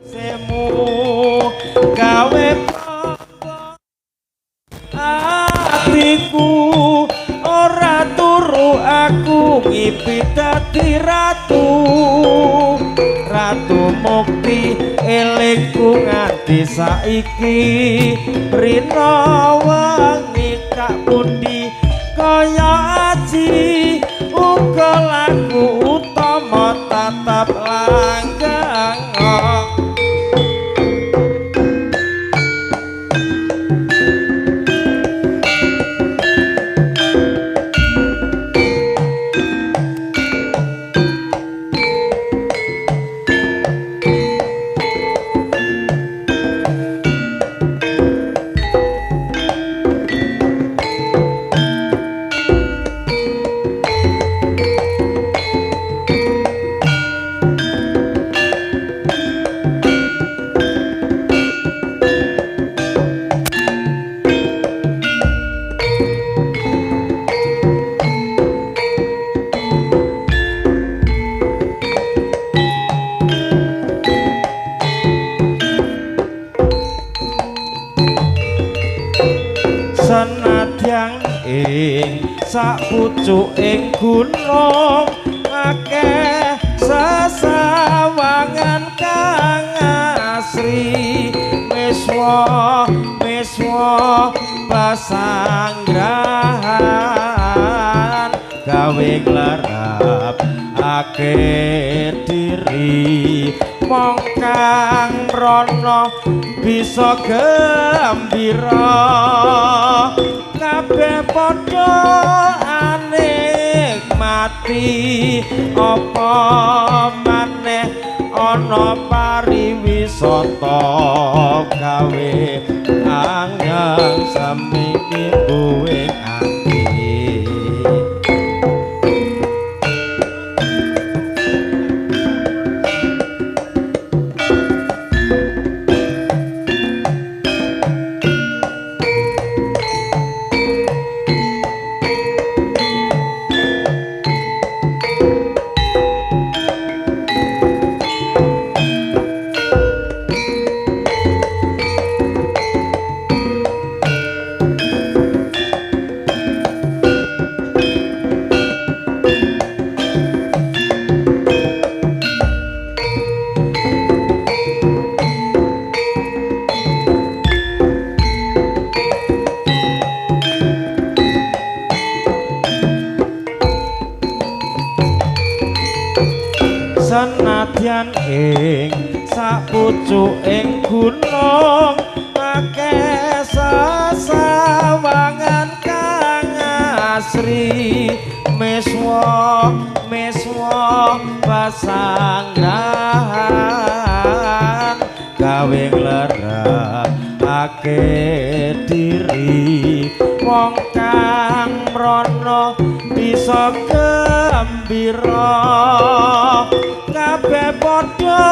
semu gawe atiku ora turu aku ngipi dadi ratu ratu mukti elingku nganti saiki rina wengi kak pundi kaya aji uga lagu utama tatap langgang senadyan ing sak pucuking gunung akeh sesawangan kang asri miswa pasanggrahan gawe nglarap akeh diri wong kang rono bisa gembira kabeh padha anikmati apa maneh ana pariwisata gawe angeng semiki buwe ati senadyan ing sapucuking gunung akeh sesawangan kang asri miswa pasanggrahan gawe nglerak akeh diri wong kang mrana bisa gembira kabeh padha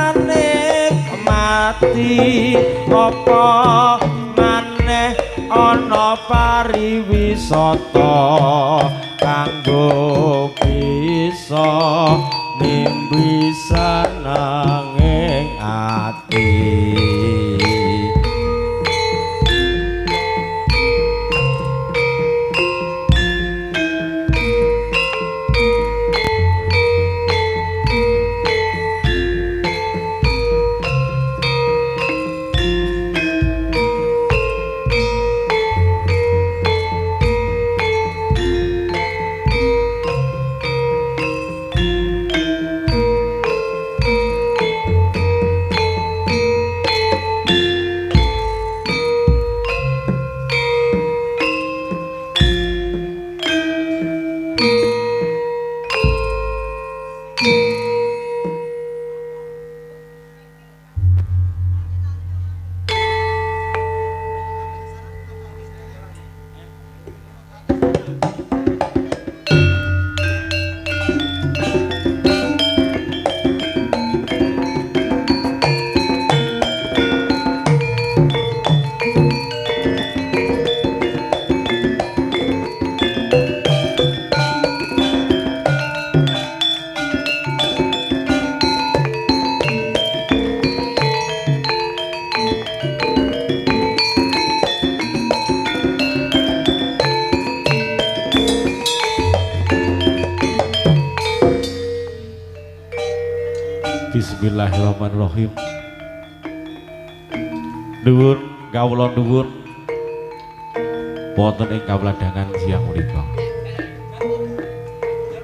anikmati apa maneh ana pariwisata kanggo bisa nimbi senenging ati Bismillahirrahmanirrahim. Nuwun kawula nuwun wonten ing kaweladangan siang menika.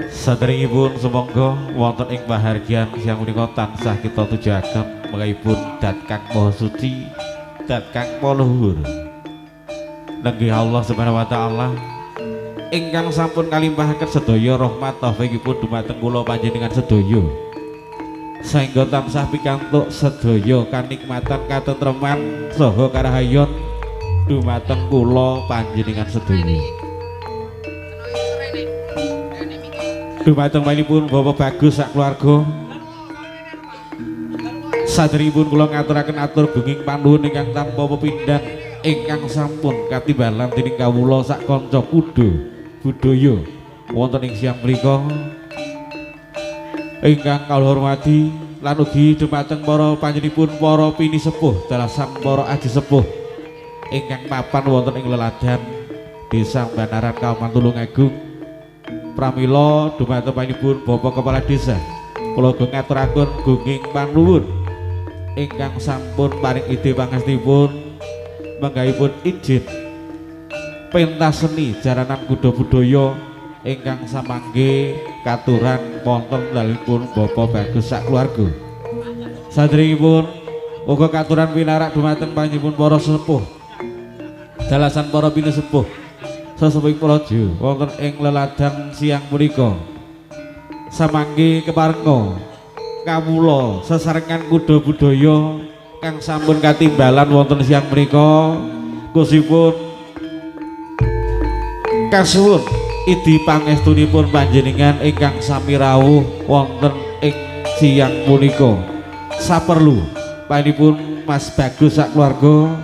Saderengipun sumangga wonten ing pahargyan siang menika tansah kita tujuaken mengipun dat kang maha suci, dat kang maha luhur. Nenggih Allah Subhanahu wa taala ingkang sampun kalimpahaken sedaya rahmat taufikipun dumateng kula panjenengan sedaya. Saengga tansah pikantuk sedaya kanikmatan katentreman saha karahayon dumateng kula panjenengan sedaya. Dumateng manipun Bapak Bagus sak keluarga. Saderengipun kula ngaturaken atur gunging panuwun ingkang tanpa pepindhan ingkang sampun katimbalan dening kawula sak kanca kuda budaya wonten ing siang mriku. Ingkang kawula hormati lan ugi dumateng para panjenenganipun para pinisepuh dalasan para aji sepuh ingkang mapan wonten ing leladan Desa Banaran Kauman Tulungagung. Pramila dumateng panjenenganipun Bapak Kepala Desa kula ngaturaken gunging panuwun ingkang sampun paring ide pangestunipun menggahipun izin pentas seni jaranan kuda budaya ingkang samangke katuran wonten dalipun Bapak Bagus sak keluarga. Saderengipun uga katuran pinarak dumateng panjenenganipun para sepuh dalasan para pinisepuh sesepuhing praja wonten ing leladan siang punika. Samangke keparenga kawula sesarengan kuda budaya kang sampun katimbalan wonten siang menika kusipun kasuwun idi pangestunipun panjenengan ingkang sami rawuh wonten ing siang punika. Saperlu panjenenganipun Mas Bagus sak keluarga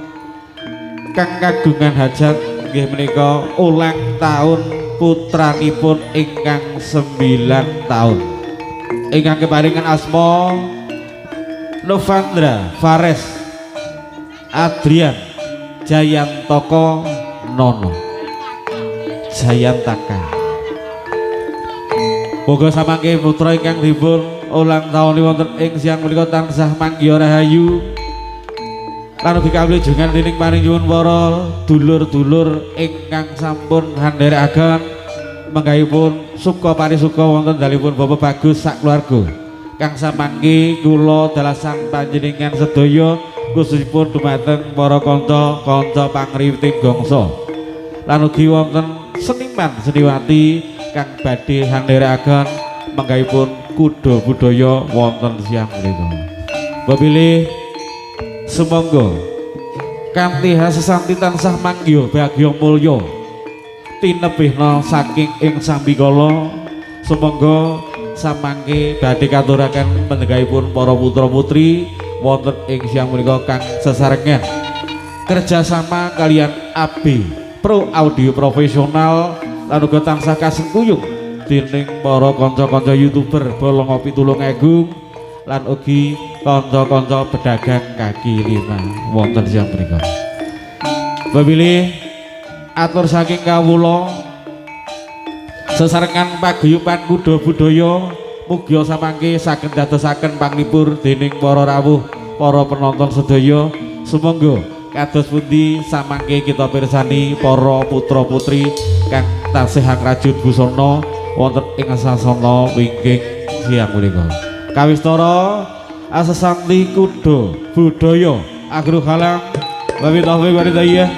kang kagungan hajat nggih menika ulang tahun putranipun ingkang 9 tahun ingkang keparingan asma Novandra Fares Adrian Jayantoko Nono Jayantaka. Boga samangke putra ingkang dipun ulang tahun wonten ing siang menika tansah manggiya rahayu lan ugi kawilujengan dening paring para dulur-dulur ingkang sampun handherekaken menggahipun suka parisuka wonten dalipun Bapak Bagus sak keluarga. Kang samangke kula dalasan panjenengan sedaya khususipun dumateng para kanca-kanca pangriwiting gangsa lan ugi wonten seniman seniwati kang badhe handherekaken menggahipun kuda budaya wonten siang menika. Bapilih sumangga kanthi sesanti tansah manggiya bahagya mulya tinebihna saking ing sambikala. Sumangga samangke badhe katuraken panjenenganipun para putra putri wonten ing siang menika kang sesarengan kerjasama kalian AB Pro Audio Profesional lan uga tansah kasengkuyung dening para kanca-kanca YouTuber Bolong Ngopi Tulungagung lan ugi kanca-kanca pedagang kaki lima wonten siang menika. Bapilih atur saking kawula sesarengan paguyuban kuda budaya mugia samangke saged dadosaken panglipur dening para rawuh para penonton sedaya. Sumangga kados pundi samangke kita pirsani para putra putri kang tansih rajut busana wonten ing sasana wingking siang menika. Kawistara asesanti kuda budaya agro halang wabi taufiq walhidayah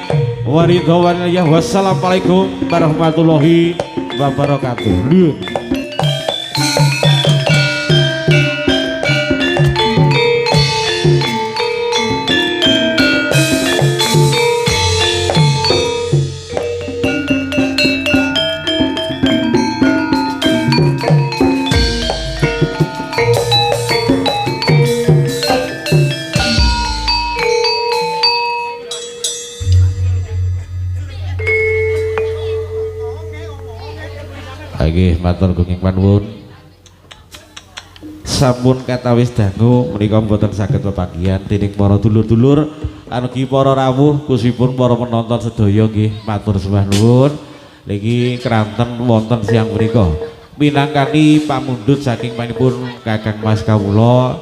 waridhawanillah. Wassalamualaikum warahmatullahi wabarakatuh. Matur gunging panuwun sampun katawis dangu menika mboten saged pepanggihan dening para dulur-dulur lan ugi para rawuh khususipun para penonton sedaya nggih matur sembah nuwun. Niki keranten wonten siang menika minangkani pamundhut saking panipun Kakang Mas kawula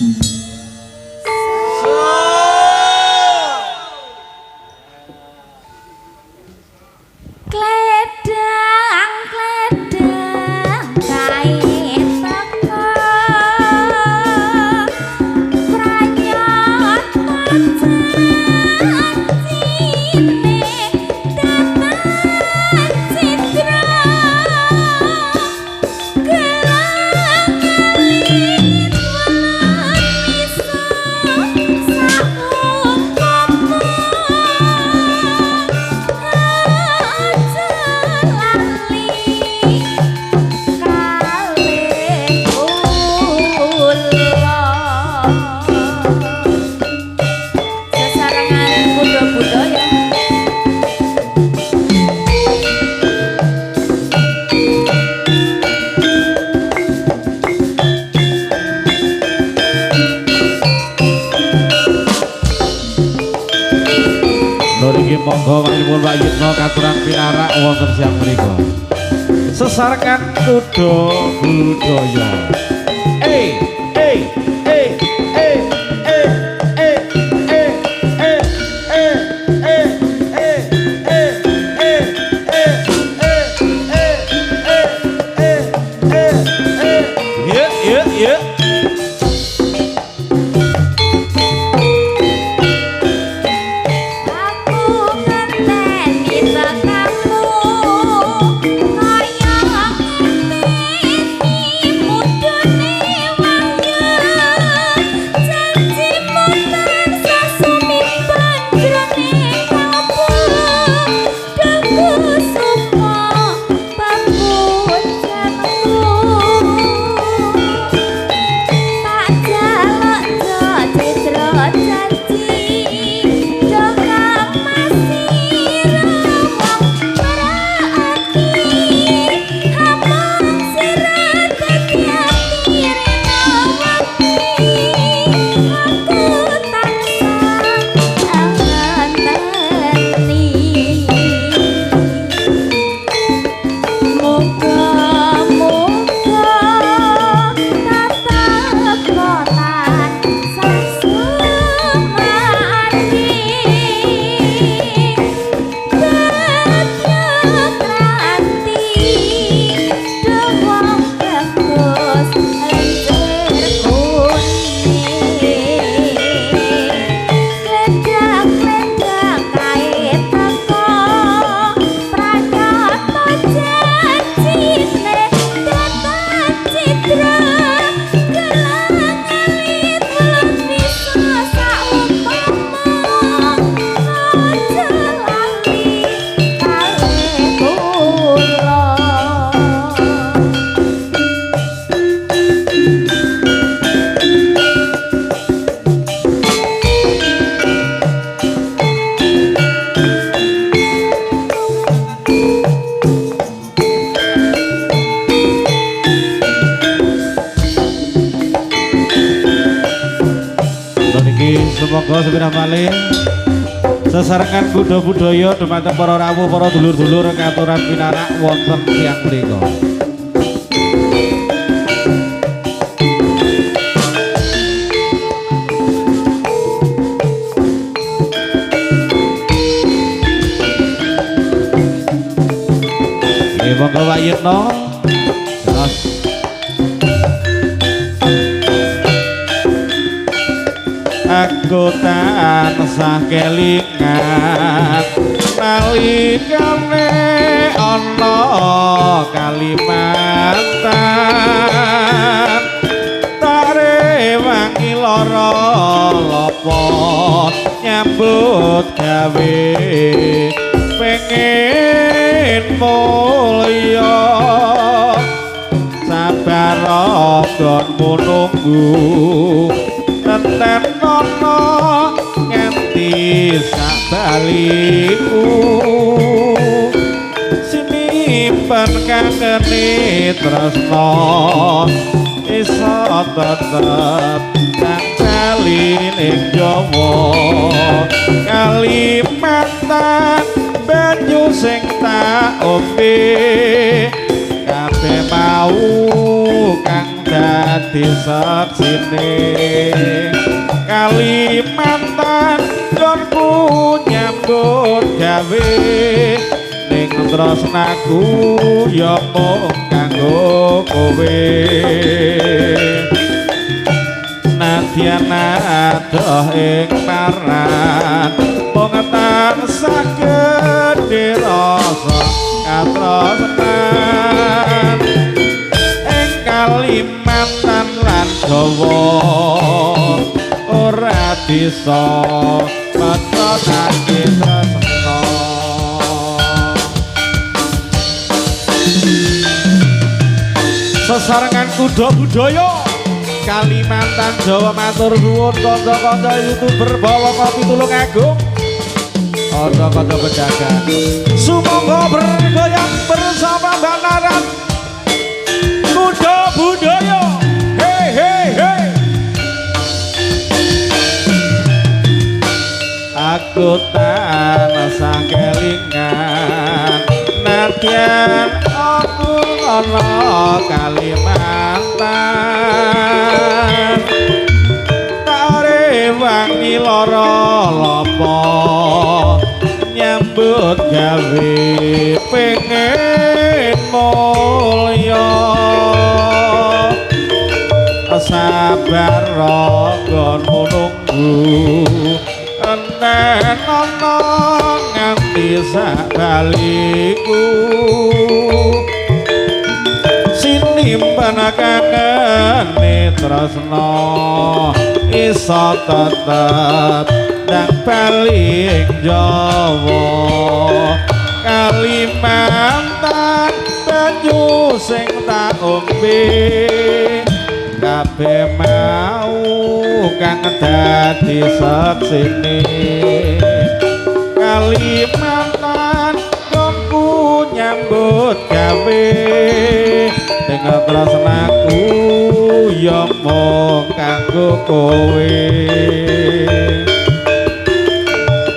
Kledang kledang kae teko pranyot pancen cine tetan citra gelang alit welut iso saung komo Niki monggo manipun Pak Yitno katuran pinarak wonten siang menika. Sesarkan kuda budaya. Semoga sepeda malih sesarengan kuda budaya dumateng para rawuh para dulur-dulur katuran pinarak wonten tiyang mriku. Nggih monggo Pak Yitno. Terus aku tansah kelingan nalikane ana Kalimantan tare wangi lara lopo nyambut gawe pengen mulya sabar kon menunggu enten nono nganti sak baliku simpen kangene tresno iso tetep kang kali ning Jawa Kalimantan banyu sing tak ombe kabeh mau kang dadi disaksine Kalimantan konku nyambut gawe ning tresnaku ya mung kanggo kowe nadyan adoh ing paran mung tansah gedhe rasa katresnan ing Kalimantan lan Jawa ora bisa metotake tresna sesarengan kuda budaya Kalimantan Jawa matur nuwun kanca-kanca YouTuber Bala Kopi Tulung Agung kanca-kanca pedagang sumangga bergoyang bersama Mbak Narat kuda budaya hei hei hei aku tansah kelingan nadyan aku ana Kalimantan tare wangi lara lopo nyambut gawe pengen mulya sabar ronggon menunggu enten ana nganti sak baliku sinimpen kangene tresna iso tetep nang bali ing Jawa Kalimantan banyu sing tak ombe kabeh mau kang dadi saksine Kalimantan konku nyambut gawe dengan tresnaku ya mung kanggo kowe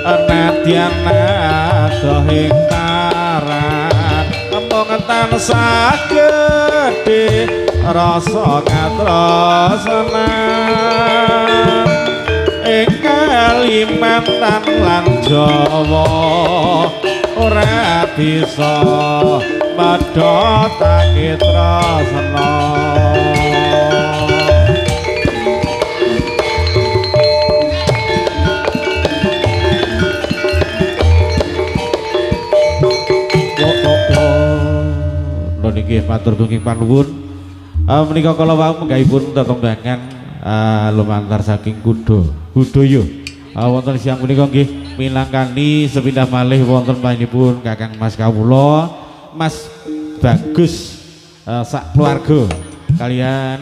nadyan adoh ing taran mung tansah gedhe rasa katresnan ing Kalimantan lan Jawa ora bisa medhotake tresna nggih matur gunging panuwun menika kala wau menggahipun tetembangan lumantar saking kuda budaya wonten siang menika nggih minangkani sepindah malih wonten panjenenganipun Kakang Mas kawula Mas Bagus sak keluarga kalian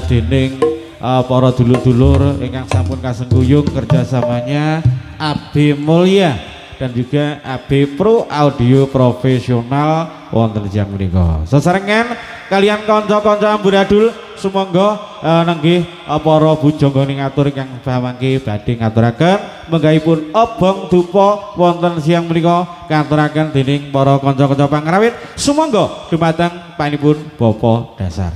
dening para dulur-dulur ingkang sampun kasengguyung kerjasamanya AB Mulya dan juga AB Pro Audio Profesional wonten jam menika. Sesarengan kalian kanca-kanca amburadul sumangga nenggih para bujangga ning atur ingkang bawangke badhe ngaturaken menggahipun obong dupa wonten siang menika katuraken dening para kanca-kanca pangrawit sumangga dumateng panipun Bapak Dasar.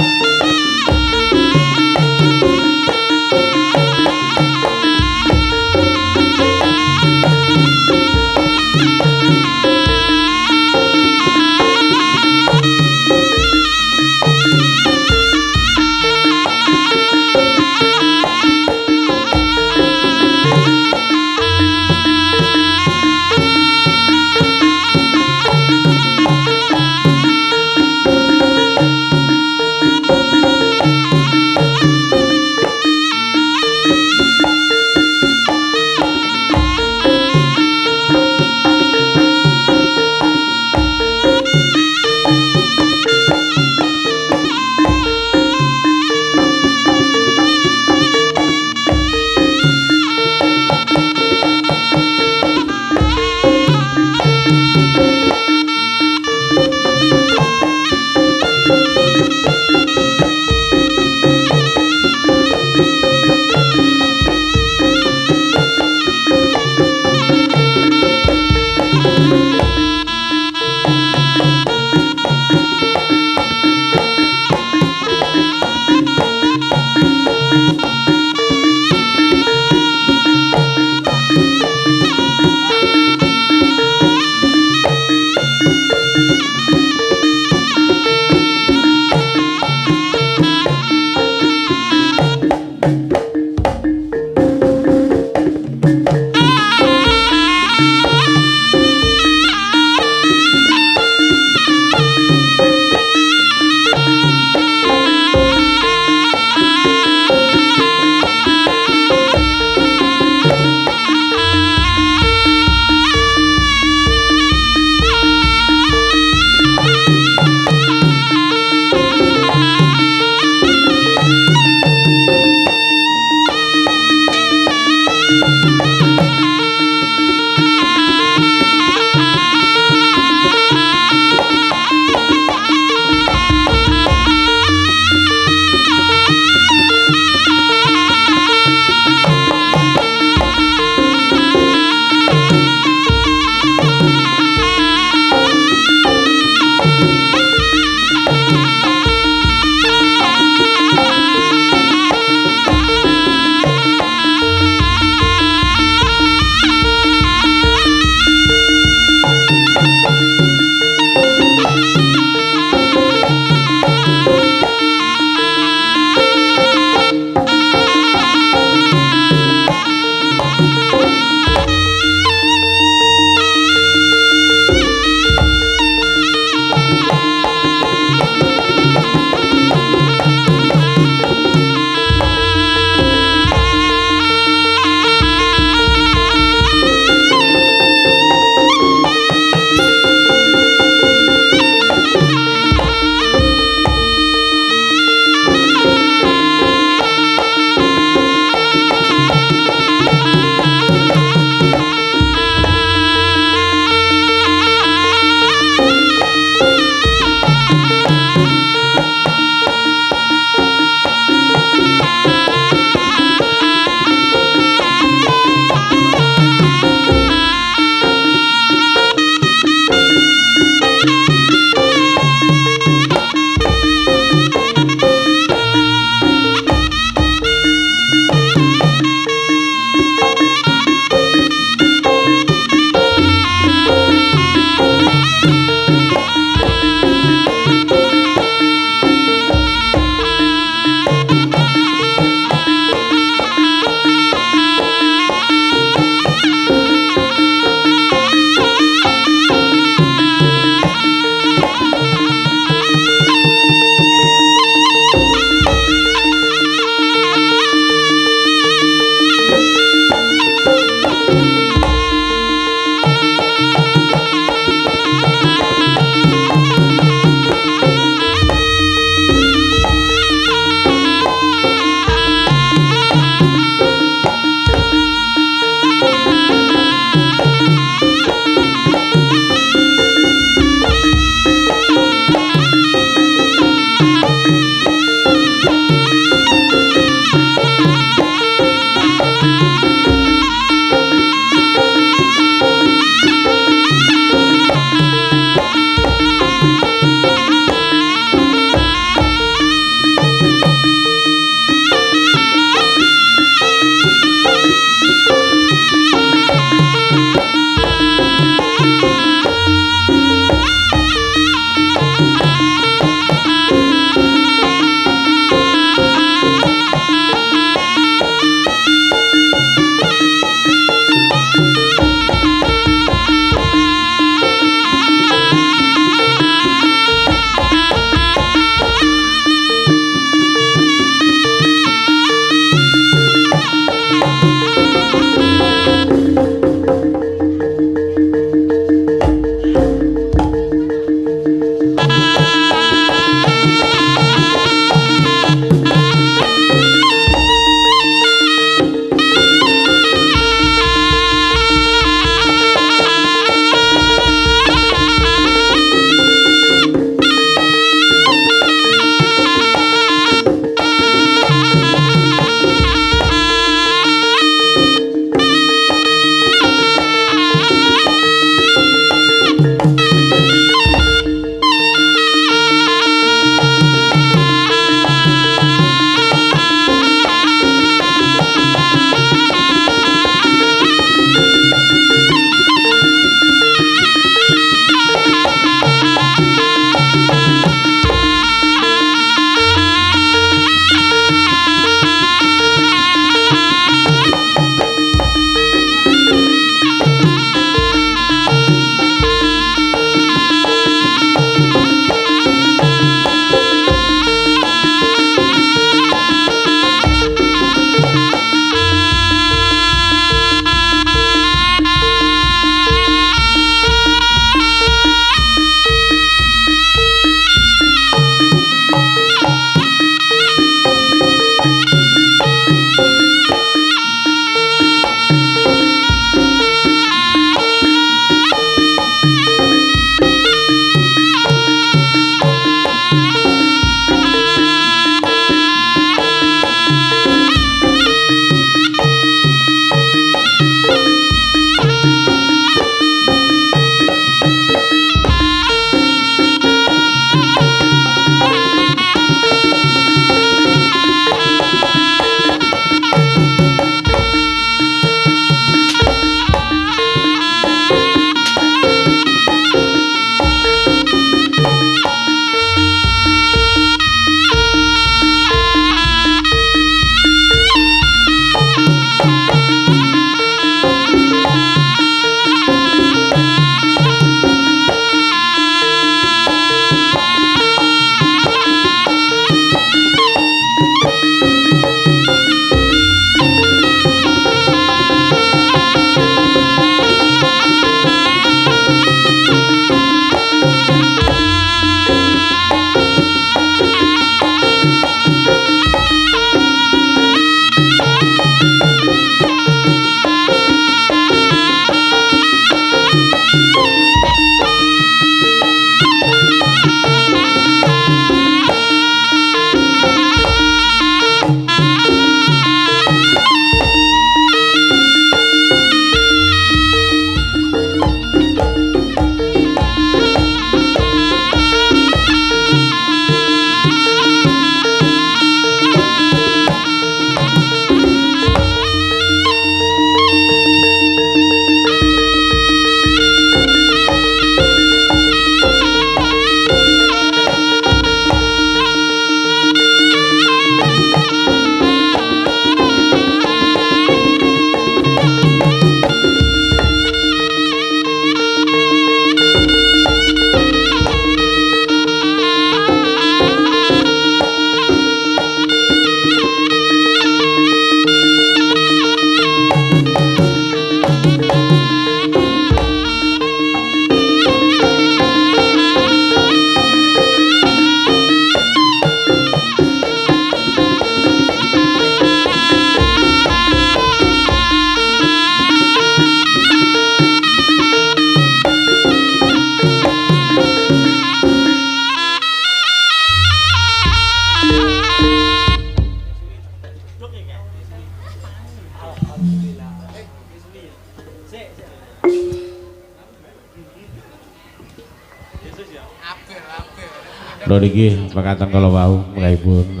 lho niki pekaten kala wau mlaipun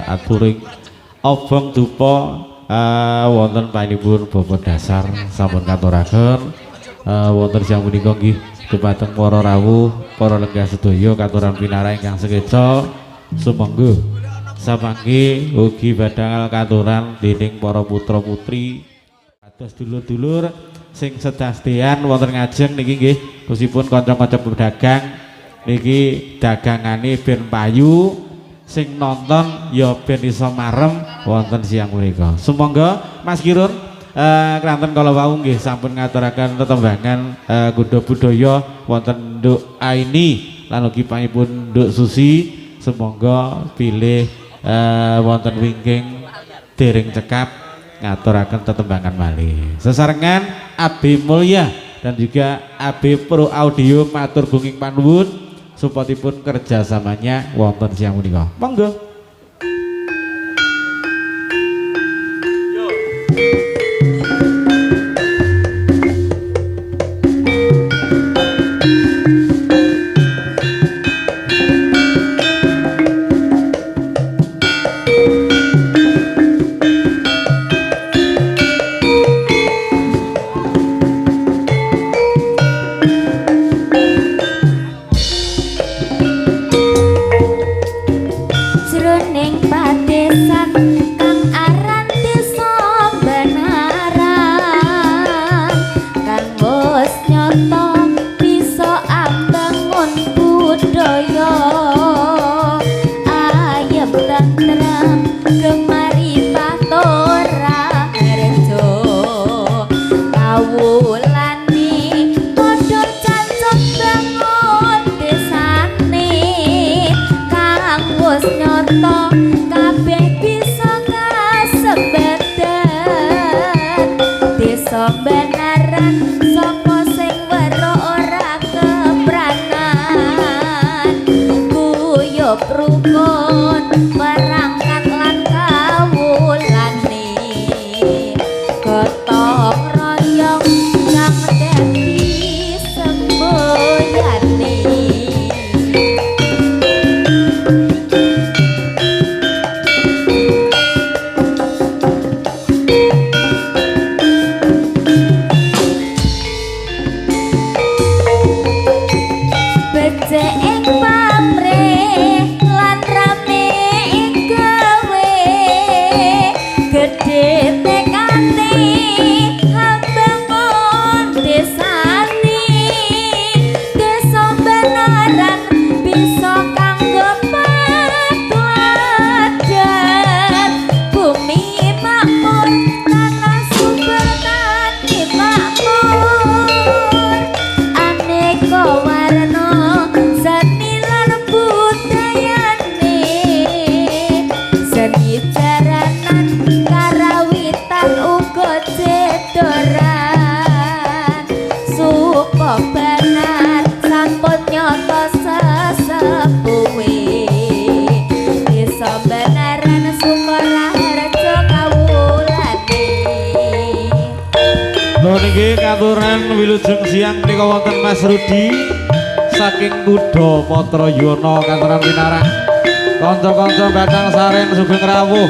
aturing obong dupa wonten panjenenganipun Bapak Dasar sampun katuraken wonten siang punika nggih dumateng para rawuh para lenggah sedaya katuran pinara ingkang sekeca sumangga samangke ugi badhal katuran dening para putra putri kados dulur-dulur sing sedastean wonten ngajeng niki nggih khususipun kanca-kanca pedagang niki dagangane ben payu sing nonton ya ben iso marem wonten siang punika. Sumangga Mas Kirun kranten kala wau nggih sampun ngaturaken tetembangan kuda budaya wonten Nduk Aini lan ugi panjenenganipun Nduk Susi sumangga pilih wonten wingking dereng cekap ngaturaken tetembangan malih. Sesarengan AB Mulya dan juga AB Pro Audio matur bunging panuwun supatipun kerjasamanya wonten siang punika. Monggo. Katuran wilujeng siang menika wonten Mas Rudi saking Kuda Matra Yono katuran pinarang kanca-kanca Batang Saren sugeng rawuh.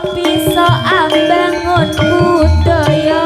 Bisa ambangun budaya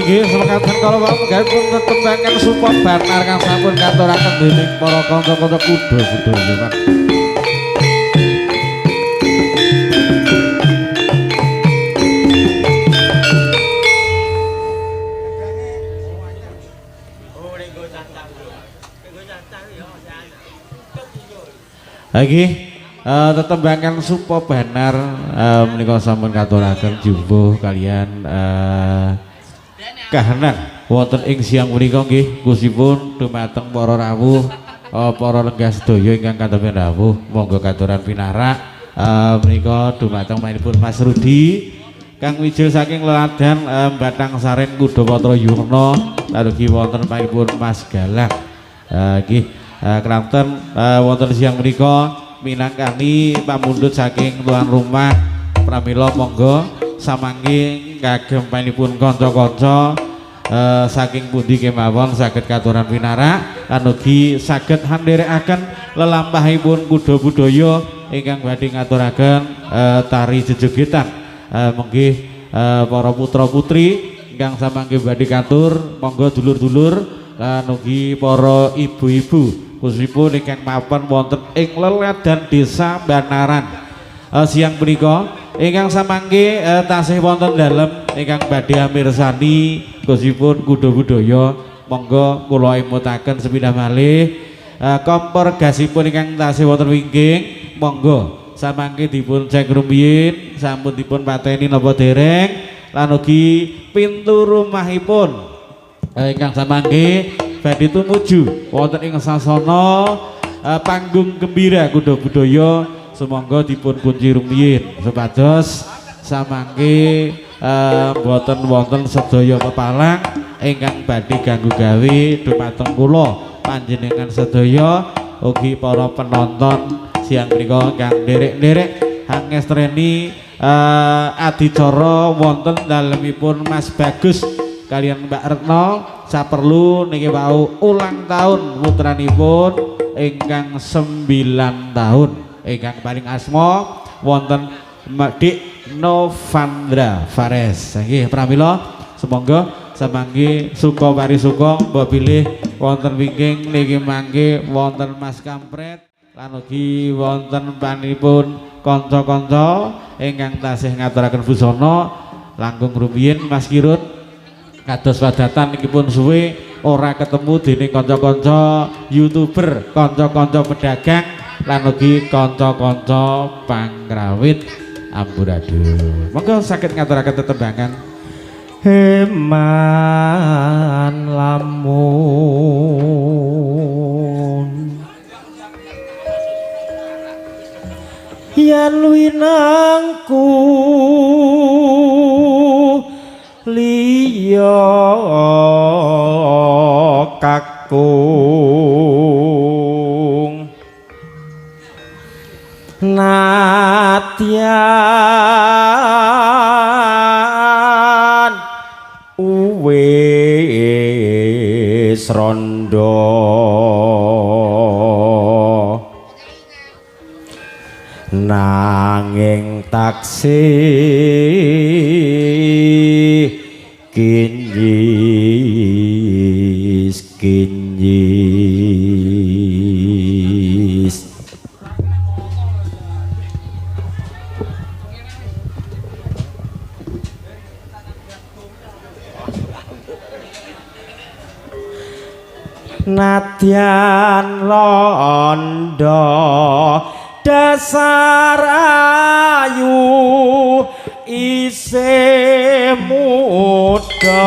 Nggih semekaten kala wau gawe pun tetembangan support banar kang sampun katuraken dening para kanca-kanca kuda budaya Pak. Lagi tetembangan supo banar menika sampun katuraken jumbuh kalian kahanan wonten ing siang menika nggih kusipun dumateng para rawuh para lenggah sedaya ingkang kadhamen rawuh monggo katuran pinarak menika dumateng manipun Mas Rudi kang wijil saking leladan Batang Saren Kudapatra Yurna lalugi wonten manipun Mas Galang nggih kelanten wonten siang menika minangkani pamundhut saking tuan rumah pramila monggo samangke kagem panipun kanca-kanca saking pundi kemawon saged katuran pinarak lan ugi saged handherekaken lelampahipun kuda budaya ingkang badhe ngaturaken tari jejogetan menggih para putra-putri ingkang samangke badhe katur monggo dulur-dulur lan ugi para ibu-ibu khususipun ingkang mapan wonten ing leladan desa Banaran siang punika ingkang samangke tasih wonten dalem ingkang badhe amirsani khususipun kuda budaya monggo kula imutaken sepindah malih kompor gasipun ingkang tasih wonten wingking monggo samangke dipun cek rumiyin sampun dipun pateni napa dereng lan ugi pintu rumahipun ingkang samangke badhe tumuju wonten ing sasana panggung gembira kuda budaya sumangga dipun kunci rumiyin supados samangke boten wonten sedaya pepalang ingkang badhe ganggu gawe dumateng kula panjenengan sedaya ugi para penonton siang menika kang nderek-nderek hangestreni adicara wonten dalemipun Mas Bagus kalian Mbak Retno saperlu niki wau ulang tahun putranipun ingkang 9 tahun ingkang paling asma wonten Dik Novandra Fares nggih pramila semoga samangke suka parisuka mbok pilih wonten wingking niki mangke wonten Mas Kampret lan ugi wonten panipun kanca-kanca ingkang tasih ngaturaken busana langkung rumiyin Mas Kirun kados padatan niki pun suwe ora ketemu dening kanca-kanca YouTuber, kanca-kanca pedagang lan ugi kanca-kanca pangrawit amburadul. Monggo saged ngaturaken tetembangan Heman lamun yen winangku liya kakung nadyan wis randha nanging taksih kinjis nadyan londo dasar ayu isih muda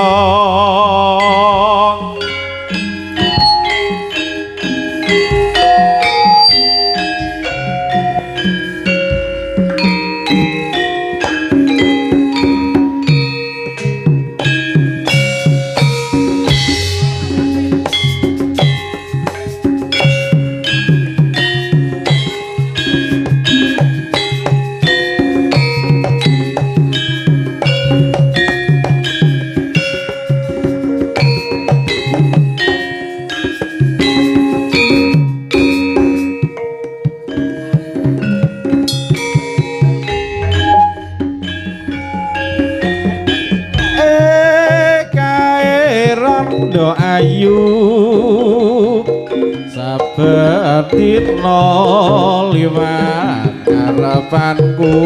sabetino liwat harapanku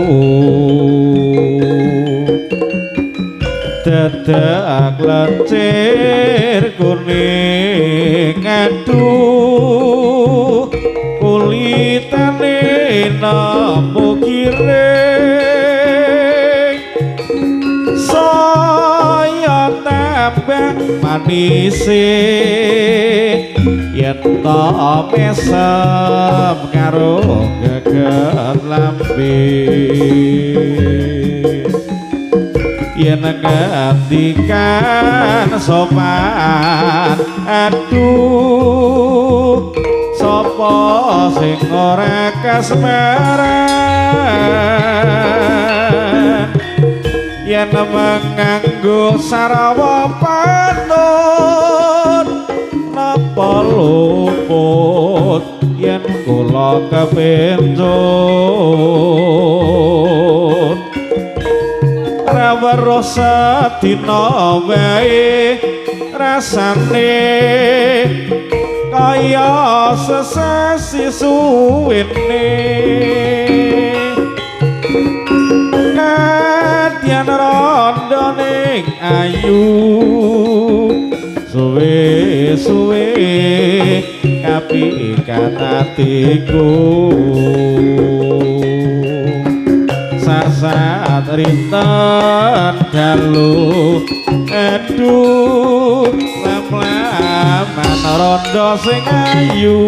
dadak lencir kuning aduh kulitane nampu kiring saya tambah manise yen to mesem karo geger lambe yen ngendikan sopan aduh sapa sing ora kasmaran yen menganggo sarawa pantun napa luput yen kula kepencut rawuh sadina wae rasane kaya sesasi suwene kadyan rondo ning ayu suwe-suwe kapikan atiku sasat rinten dalu aduh lam-laman rondo sing ayu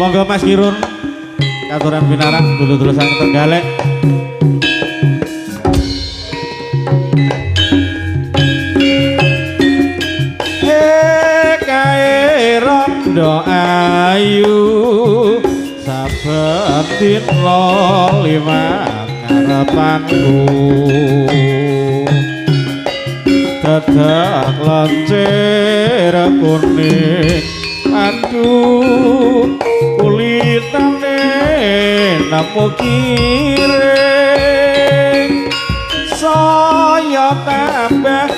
monggo Mas Kirun katuran pinarang dulu-dulu sang Trenggalek kae rondo ayu sabetin lo liwat harapanku dadak lencir kuning aduh kulitane nampu kiring saya tambah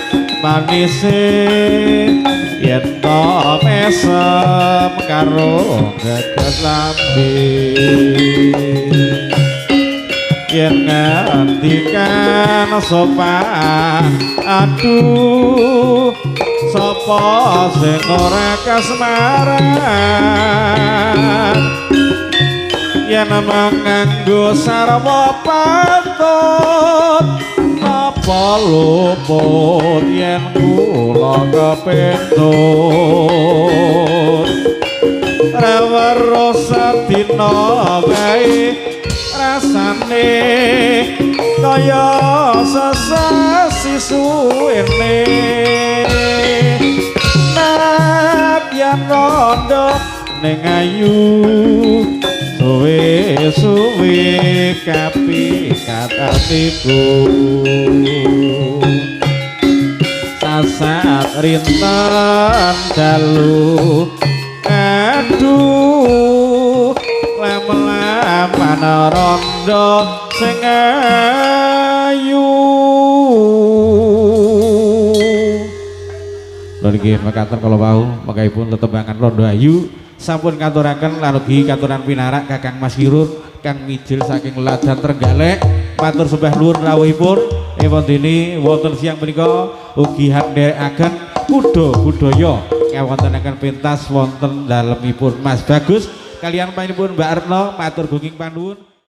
manise yen to mesem karo geger lambe yen ngendikan sopan aduh sapa sing ora kasmaran yen manganggo sarwa pantun napa luput yen kula kepentut rawuh sadina wae rasane kaya sesasi suwene nadyan rondo ning ayu suwe-suwe kapikat atiku sasat rinten dalu aduh lem-leman rondo sing ayu lho nggih mekaten kala wau mangkaipun tetembangan rondo ayu sampun katuraken lanugi katuran pinarak Kakang Mas Kirun Kang Mijil saking Ladan Trenggalek matur sembah nuwun rawuhipun ewon dene wonten siang menika ugi handhekaken kuda budaya kawontenaken pentas wonten dalemipun Mas Bagus kaliyan panjenenganipun Mbak Erna matur gunging panuwun.